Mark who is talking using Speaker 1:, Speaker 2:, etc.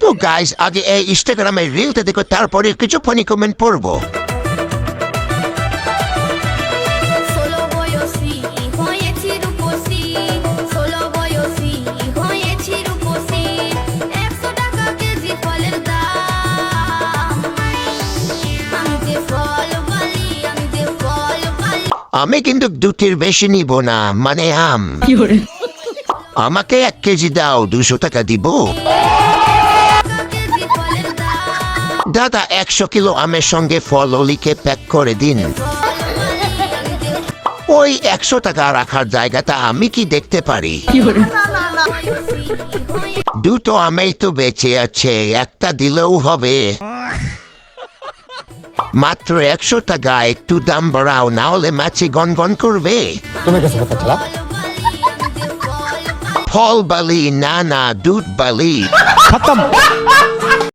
Speaker 1: তো গাইস আগে এই ইনস্টাগ্রামে রিলটা দেখো, তারপরে কিছু ফানি কমেন্ট পড়বো।
Speaker 2: Solo voglio sì, হয়েছি রূপসী, solo voglio sì, হয়েছি রূপসী, 100 টাকা কেজি ফলের দাম, আমি যে ফল বালি, আমি যে ফল বালি।
Speaker 1: আমি কিন্তু দুটির বেশি নিব না, মানে আম। আমাকে 1 কেজি দাও, 200 টাকা দিব। দাদা 100 কিলো আমের সঙ্গে ফল লিখে প্যাক করে দিন। ওই 100 টাকা রাখার জায়গাটা আমি কি দেখতে পারি? দুটো আমেই তো বেঁচে আছে, একটা দিলেও হবে। মাত্র 100 টাকা, একটু দাম বাড়াও, না হলে মাছি গনগন করবে।
Speaker 3: तुम्हें कैसे पता चला?
Speaker 1: ফল বালি না, না দুধ বালি।
Speaker 3: खत्म।